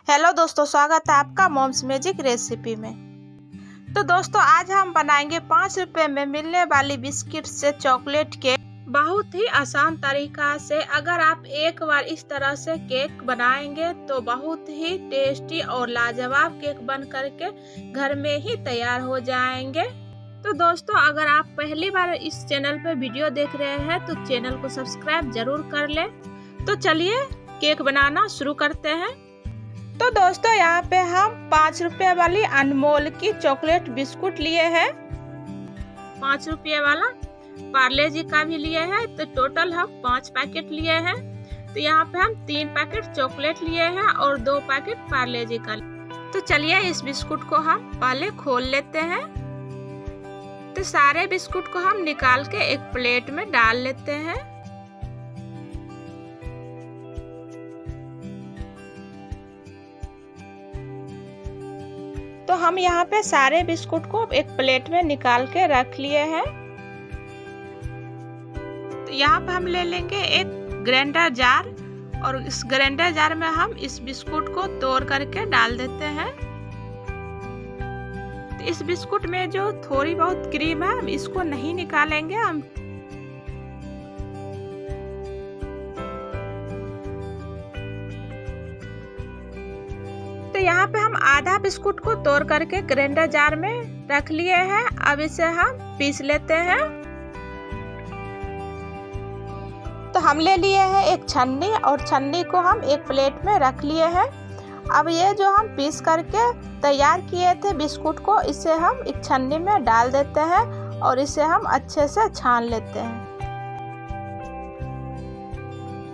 Hello दोस्तों, स्वागत है आपका मॉम्स मैजिक रेसिपी में। तो दोस्तों, आज हम बनाएंगे 5 रुपए में मिलने वाली बिस्किट से चॉकलेट केक। बहुत ही आसान तरीका से अगर आप एक बार इस तरह से केक बनाएंगे तो बहुत ही टेस्टी और लाजवाब केक बन करके घर में ही तैयार हो जाएंगे। तो दोस्तों, अगर आप पहली बार इस चैनल पर वीडियो देख रहे हैं तो चैनल को सब्सक्राइब जरूर कर लें। तो चलिए केक बनाना शुरू करते हैं। तो दोस्तों, यहाँ पे हम 5 रुपये वाली अनमोल की चॉकलेट बिस्कुट लिए हैं। 5 रुपये वाला पार्ले जी का भी लिए हैं, तो टोटल हम 5 पैकेट लिए हैं। तो यहाँ पे हम 3 पैकेट चॉकलेट लिए हैं और 2 पैकेट पार्ले जी का। तो चलिए इस बिस्कुट को हम पहले खोल लेते हैं। तो सारे बिस्कुट को हम निकाल के एक प्लेट में डाल लेते हैं। तो हम यहाँ पे सारे बिस्कुट को एक प्लेट में निकाल के रख लिए हैं। तो यहाँ पे हम ले लेंगे एक ग्राइंडर जार और इस ग्राइंडर जार में हम इस बिस्कुट को तोड़ करके डाल देते हैं। तो इस बिस्कुट में जो थोड़ी बहुत क्रीम है हम इसको नहीं निकालेंगे। हम तो यहाँ पे हम आधा बिस्कुट को तोड़ करके ग्राइंडर जार में रख लिए हैं। अब इसे हम पीस लेते हैं। तो हम ले लिए हैं एक छन्नी और छन्नी को हम एक प्लेट में रख लिए हैं। अब ये जो हम पीस करके तैयार किए थे बिस्कुट को, इसे हम एक छन्नी में डाल देते हैं और इसे हम अच्छे से छान लेते हैं।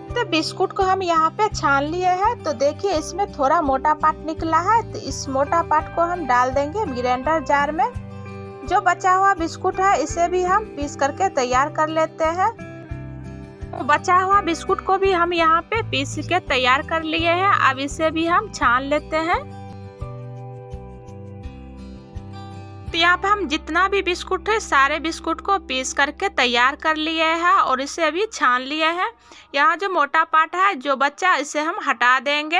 तो बिस्कुट को हम यहाँ पे छान लिए हैं। तो देखिए इसमें थोड़ा मोटा पार्ट निकला है, तो इस मोटा पार्ट को हम डाल देंगे ग्राइंडर जार में। जो बचा हुआ बिस्कुट है इसे भी हम पीस करके तैयार कर लेते हैं। तो बचा हुआ बिस्कुट को भी हम यहाँ पे पीस के तैयार कर लिए हैं। अब इसे भी हम छान लेते हैं। तो यहाँ पे हम जितना भी बिस्कुट है सारे बिस्कुट को पीस करके तैयार कर लिए हैं और इसे भी छान लिए हैं। यहाँ जो मोटा पार्ट है जो बचा इसे हम हटा देंगे।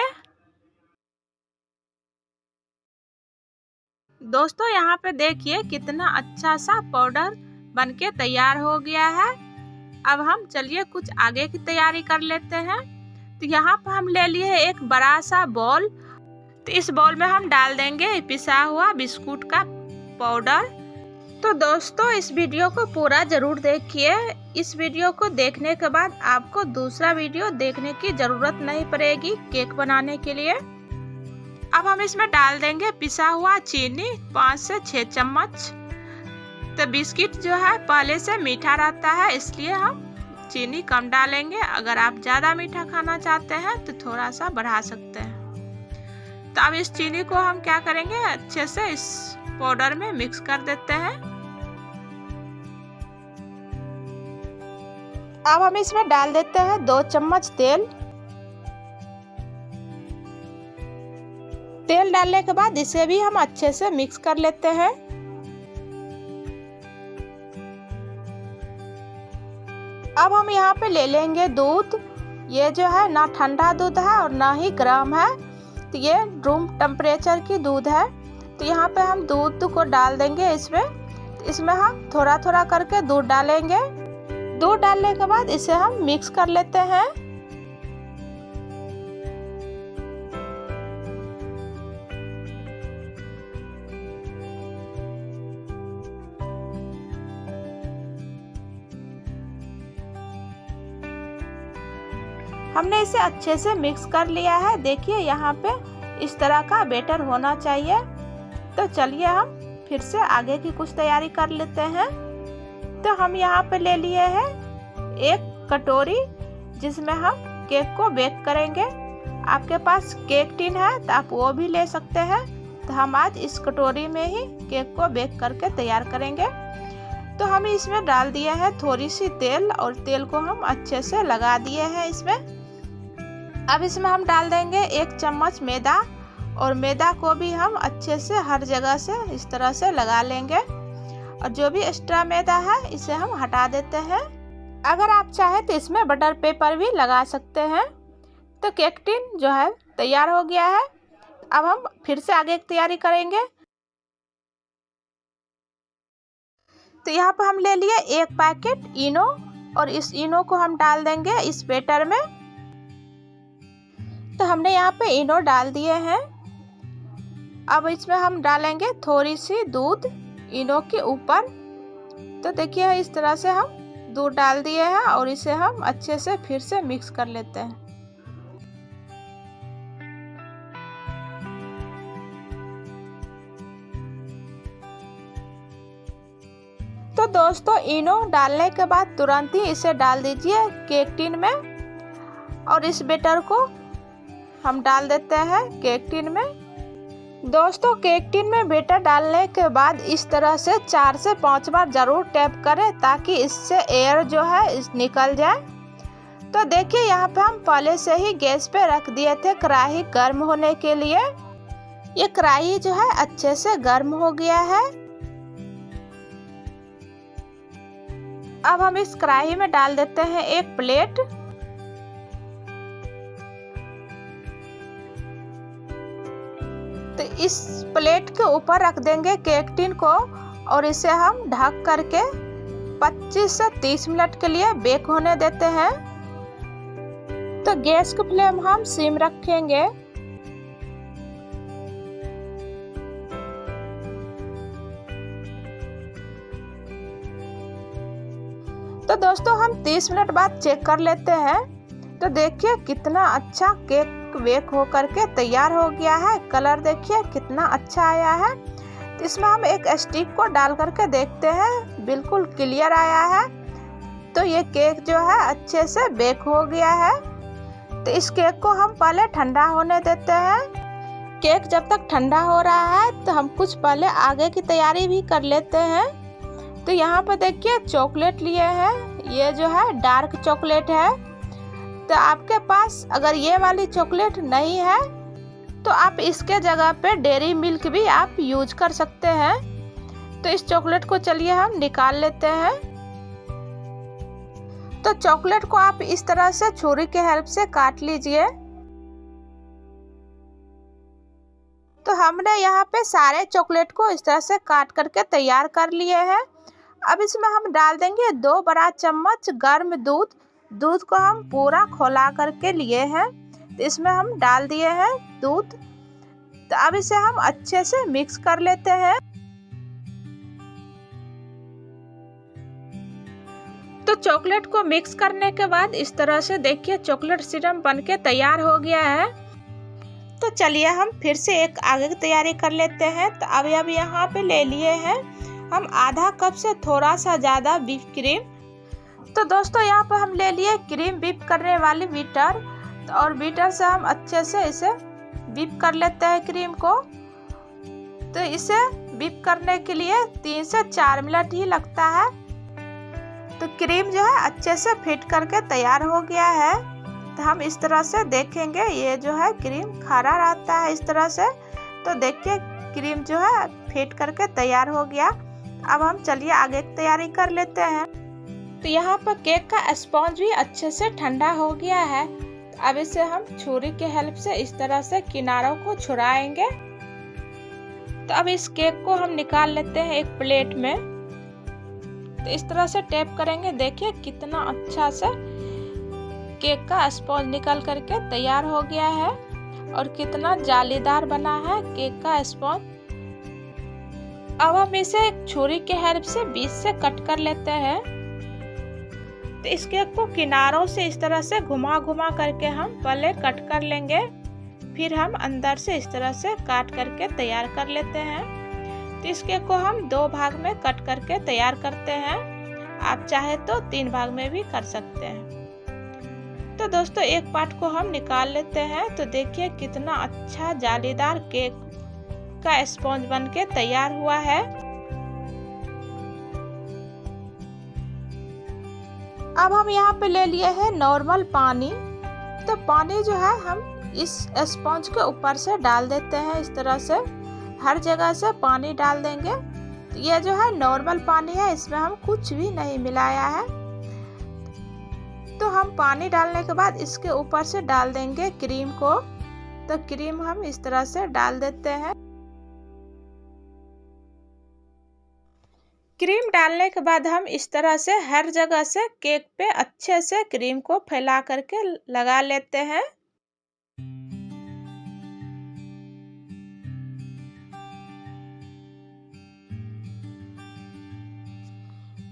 दोस्तों, यहाँ पे देखिए कितना अच्छा सा पाउडर बनके तैयार हो गया है। अब हम चलिए कुछ आगे की तैयारी कर लेते हैं। तो यहाँ पे हम ले लिए एक बड़ा सा बॉल। तो इस बॉल में हम डाल देंगे पिसा हुआ बिस्कुट का पाउडर। तो दोस्तों, इस वीडियो को पूरा जरूर देखिए। इस वीडियो को देखने के बाद आपको दूसरा वीडियो देखने की जरूरत नहीं पड़ेगी केक बनाने के लिए। अब हम इसमें डाल देंगे पिसा हुआ चीनी 5 से 6 चम्मच। तो बिस्किट जो है पहले से मीठा रहता है, इसलिए हम चीनी कम डालेंगे। अगर आप ज़्यादा मीठा खाना चाहते हैं तो थोड़ा सा बढ़ा सकते हैं। तो अब इस चीनी को हम क्या करेंगे, अच्छे से इस पाउडर में मिक्स कर देते हैं। अब हम इसमें डाल देते हैं 2 चम्मच तेल। तेल डालने के बाद इसे भी हम अच्छे से मिक्स कर लेते हैं। अब हम यहाँ पे ले लेंगे दूध। ये जो है ना ठंडा दूध है और ना ही गर्म है, तो ये रूम टेम्परेचर की दूध है। तो यहाँ पे हम दूध को डाल देंगे इसमें हम थोड़ा थोड़ा करके दूध डालेंगे। दूध डालने के बाद इसे हम मिक्स कर लेते हैं। हमने इसे अच्छे से मिक्स कर लिया है। देखिए यहाँ पे इस तरह का बैटर होना चाहिए। तो चलिए हम फिर से आगे की कुछ तैयारी कर लेते हैं। तो हम यहाँ पे ले लिए हैं एक कटोरी जिसमें हम केक को बेक करेंगे। आपके पास केक टिन है तो आप वो भी ले सकते हैं। तो हम आज इस कटोरी में ही केक को बेक करके तैयार करेंगे। तो हम इसमें डाल दिए हैं थोड़ी सी तेल और तेल को हम अच्छे से लगा दिए हैं इसमें। अब इसमें हम डाल देंगे 1 चम्मच मैदा और मैदा को भी हम अच्छे से हर जगह से इस तरह से लगा लेंगे और जो भी एक्स्ट्रा मैदा है इसे हम हटा देते हैं। अगर आप चाहें तो इसमें बटर पेपर भी लगा सकते हैं। तो केक टिन जो है तैयार हो गया है। अब हम फिर से आगे की तैयारी करेंगे। तो यहाँ पर हम ले लिए 1 पैकेट इनो और इस इनो को हम डाल देंगे इस बैटर में। तो हमने यहाँ पे इनो डाल दिए हैं। अब इसमें हम डालेंगे थोड़ी सी दूध इनो के ऊपर। तो देखिए इस तरह से हम दूध डाल दिए हैं और इसे हम अच्छे से फिर से मिक्स कर लेते हैं। तो दोस्तों इनो डालने के बाद तुरंत ही इसे डाल दीजिए केक टिन में और इस बैटर को हम डाल देते हैं केक टिन में। दोस्तों केक टिन में बैटर डालने के बाद इस तरह से 4 से 5 बार ज़रूर टैप करें ताकि इससे एयर जो है निकल जाए। तो देखिए यहाँ पे हम पहले से ही गैस पे रख दिए थे कढ़ाई गर्म होने के लिए। ये कढ़ाई जो है अच्छे से गर्म हो गया है। अब हम इस कढ़ाई में डाल देते हैं एक प्लेट। तो इस प्लेट के ऊपर रख देंगे केक टिन को और इसे हम ढक करके 25 से 30 मिनट के लिए बेक होने देते हैं। तो गैस की फ्लेम हम सिम रखेंगे। तो दोस्तों हम 30 मिनट बाद चेक कर लेते हैं। तो देखिए कितना अच्छा केक बेक हो करके तैयार हो गया है। कलर देखिए कितना अच्छा आया है। तो इसमें हम एक स्टिक को डाल करके देखते हैं, बिल्कुल क्लियर आया है। तो ये केक जो है अच्छे से बेक हो गया है। तो इस केक को हम पहले ठंडा होने देते हैं। केक जब तक ठंडा हो रहा है तो हम कुछ पहले आगे की तैयारी भी कर लेते हैं। तो यहाँ पर देखिए चॉकलेट लिए हैं, ये जो है डार्क चॉकलेट है। तो आपके पास अगर ये वाली चॉकलेट नहीं है तो आप इसके जगह पे डेयरी मिल्क भी आप यूज कर सकते हैं। तो इस चॉकलेट को चलिए हम निकाल लेते हैं। तो चॉकलेट को आप इस तरह से छुरी के हेल्प से काट लीजिए। तो हमने यहाँ पे सारे चॉकलेट को इस तरह से काट करके तैयार कर लिए हैं। अब इसमें हम डाल देंगे 2 बड़ा चम्मच गर्म दूध। दूध को हम पूरा खौला करके लिए हैं। तो इसमें हम डाल दिए हैं दूध। तो अब इसे हम अच्छे से मिक्स कर लेते हैं। तो चॉकलेट को मिक्स करने के बाद इस तरह से देखिए चॉकलेट सिरप बनके तैयार हो गया है। तो चलिए हम फिर से एक आगे की तैयारी कर लेते हैं। तो अब यहाँ पे ले लिए हैं हम आधा कप से थोड़ा सा ज़्यादा व्हिप क्रीम। तो दोस्तों यहाँ पर हम ले लिए क्रीम व्हिप करने वाली बीटर। तो और बीटर से हम अच्छे से इसे व्हिप कर लेते हैं क्रीम को। तो इसे व्हिप करने के लिए 3 से 4 मिनट ही लगता है। तो क्रीम जो है अच्छे से फिट करके तैयार हो गया है। तो हम इस तरह से देखेंगे, ये जो है क्रीम खारा रहता है इस तरह से। तो देखिए क्रीम जो है फिट करके तैयार हो गया। अब हम चलिए आगे की तैयारी कर लेते हैं। तो यहाँ पर केक का स्पॉन्ज भी अच्छे से ठंडा हो गया है। तो अब इसे हम छुरी के हेल्प से इस तरह से किनारों को छुड़ाएंगे। तो अब इस केक को हम निकाल लेते हैं एक प्लेट में। तो इस तरह से टैप करेंगे, देखिए कितना अच्छा से केक का स्पॉन्ज निकल करके तैयार हो गया है और कितना जालीदार बना है केक का स्पॉन्ज। अब हम इसे एक छुरी के हेल्प से बीच से कट कर लेते हैं। तो इस केक को किनारों से इस तरह से घुमा घुमा करके हम पहले कट कर लेंगे, फिर हम अंदर से इस तरह से काट करके तैयार कर लेते हैं। तो इस केक को हम 2 भाग में कट करके तैयार करते हैं। आप चाहे तो 3 भाग में भी कर सकते हैं। तो दोस्तों एक पार्ट को हम निकाल लेते हैं। तो देखिए कितना अच्छा जालीदार केक का स्पॉन्ज बनके तैयार हुआ है। अब हम यहाँ पे ले लिए हैं नॉर्मल पानी। तो पानी जो है हम इस स्पॉन्ज के ऊपर से डाल देते हैं इस तरह से, हर जगह से पानी डाल देंगे। तो ये जो है नॉर्मल पानी है, इसमें हम कुछ भी नहीं मिलाया है। तो हम पानी डालने के बाद इसके ऊपर से डाल देंगे क्रीम को। तो क्रीम हम इस तरह से डाल देते हैं। क्रीम डालने के बाद हम इस तरह से हर जगह से केक पे अच्छे से क्रीम को फैला करके लगा लेते हैं।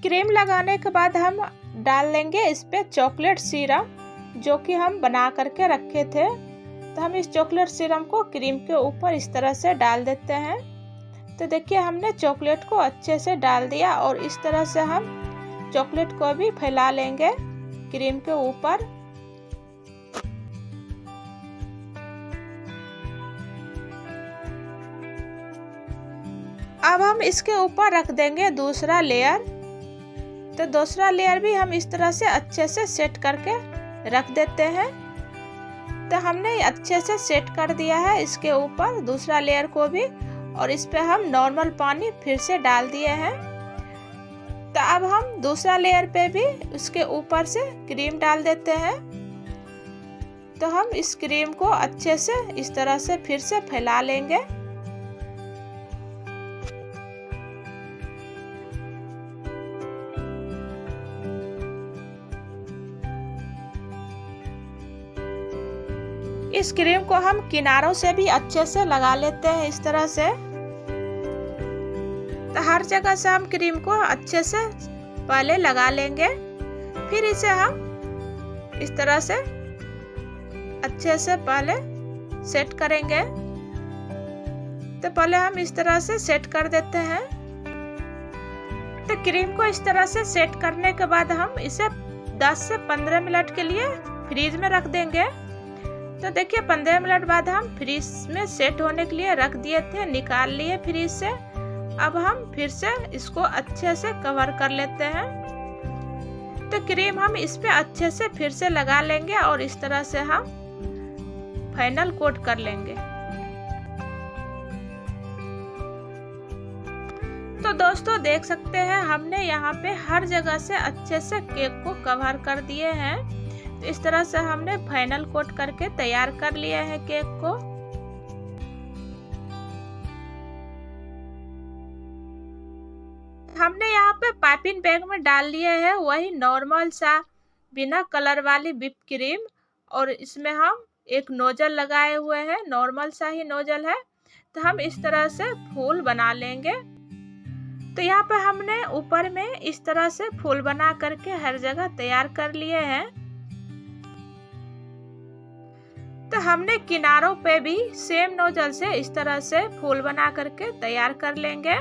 क्रीम लगाने के बाद हम डाल लेंगे इस पे चॉकलेट सिरप, जो कि हम बना करके रखे थे। तो हम इस चॉकलेट सिरप को क्रीम के ऊपर इस तरह से डाल देते हैं। तो देखिए हमने चॉकलेट को अच्छे से डाल दिया और इस तरह से हम चॉकलेट को भी फैला लेंगे क्रीम के ऊपर। अब हम इसके ऊपर रख देंगे दूसरा लेयर। तो दूसरा लेयर भी हम इस तरह से अच्छे से सेट करके रख देते हैं। तो हमने अच्छे से सेट कर दिया है इसके ऊपर दूसरा लेयर को भी, और इस पे हम नॉर्मल पानी फिर से डाल दिए हैं। तो अब हम दूसरा लेयर पे भी उसके ऊपर से क्रीम डाल देते हैं। तो हम इस क्रीम को अच्छे से इस तरह से फिर से फैला लेंगे। इस क्रीम को हम किनारों से भी अच्छे से लगा लेते हैं इस तरह से। तो हर जगह से हम क्रीम को अच्छे से पहले लगा लेंगे, फिर इसे हम इस तरह से अच्छे से पहले सेट करेंगे। तो पहले हम इस तरह से सेट कर देते हैं। तो क्रीम को इस तरह से सेट करने के बाद हम इसे 10 से 15 मिनट के लिए फ्रीज में रख देंगे। तो देखिए 15 मिनट बाद हम फ्रीज में सेट होने के लिए रख दिए थे, निकाल लिए फ्रीज से। अब हम फिर से इसको अच्छे से कवर कर लेते हैं। तो क्रीम हम इस पे अच्छे से फिर से लगा लेंगे और इस तरह से हम फाइनल कोट कर लेंगे। तो दोस्तों देख सकते हैं हमने यहाँ पे हर जगह से अच्छे से केक को कवर कर दिए हैं। तो इस तरह से हमने फाइनल कोट करके तैयार कर लिया है केक को। हमने यहाँ पे पाइपिंग बैग में डाल लिए है वही नॉर्मल सा बिना कलर वाली व्हिप क्रीम, और इसमें हम एक नोजल लगाए हुए हैं, नॉर्मल सा ही नोजल है। तो हम इस तरह से फूल बना लेंगे। तो यहाँ पे हमने ऊपर में इस तरह से फूल बना करके हर जगह तैयार कर लिए हैं। तो हमने किनारों पे भी सेम नोजल से इस तरह से फूल बना करके तैयार कर लेंगे।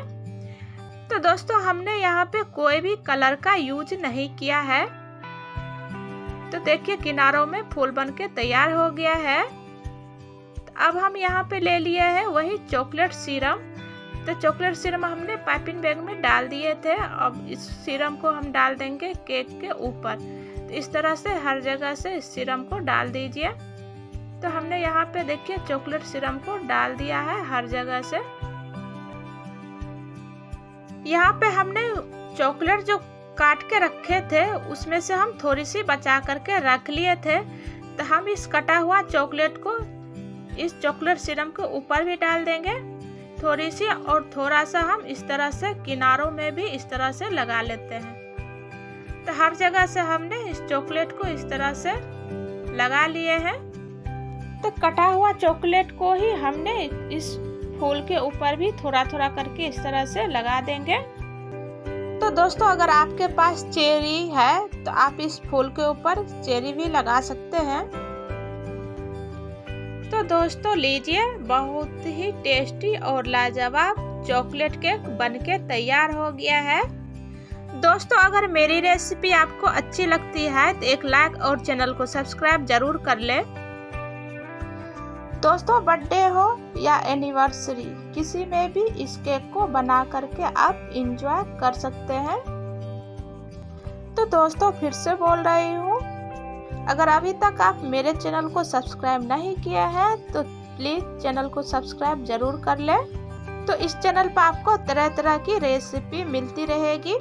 तो दोस्तों हमने यहाँ पे कोई भी कलर का यूज नहीं किया है। तो देखिए किनारों में फूल बनके तैयार हो गया है। तो अब हम यहाँ पे ले लिए हैं वही चॉकलेट सिरप। तो चॉकलेट सिरप हमने पाइपिंग बैग में डाल दिए थे। अब इस सिरप को हम डाल देंगे केक के ऊपर। तो इस तरह से हर जगह से इस सिरप को डाल दीजिए। तो हमने यहाँ पे देखिए चॉकलेट सिरप को डाल दिया है हर जगह से। यहाँ पे हमने चॉकलेट जो काट के रखे थे उसमें से हम थोड़ी सी बचा करके रख लिए थे। तो हम इस कटा हुआ चॉकलेट को इस चॉकलेट सिरप के ऊपर भी डाल देंगे थोड़ी सी, और थोड़ा सा हम इस तरह से किनारों में भी इस तरह से लगा लेते हैं। तो हर जगह से हमने इस चॉकलेट को इस तरह से लगा लिए हैं। तो कटा हुआ चॉकलेट को ही हमने इस फूल के ऊपर भी थोड़ा थोड़ा करके इस तरह से लगा देंगे। तो दोस्तों अगर आपके पास चेरी है तो आप इस फूल के ऊपर चेरी भी लगा सकते हैं। तो दोस्तों लीजिए, बहुत ही टेस्टी और लाजवाब चॉकलेट केक बनके तैयार हो गया है। दोस्तों अगर मेरी रेसिपी आपको अच्छी लगती है तो एक लाइक और चैनल को सब्सक्राइब जरूर कर ले। दोस्तों बर्थडे हो या एनिवर्सरी किसी में भी इस केक को बना करके आप इंजॉय कर सकते हैं। तो दोस्तों फिर से बोल रही हूँ, अगर अभी तक आप मेरे चैनल को सब्सक्राइब नहीं किया है तो प्लीज़ चैनल को सब्सक्राइब जरूर कर ले। तो इस चैनल पर आपको तरह तरह की रेसिपी मिलती रहेगी।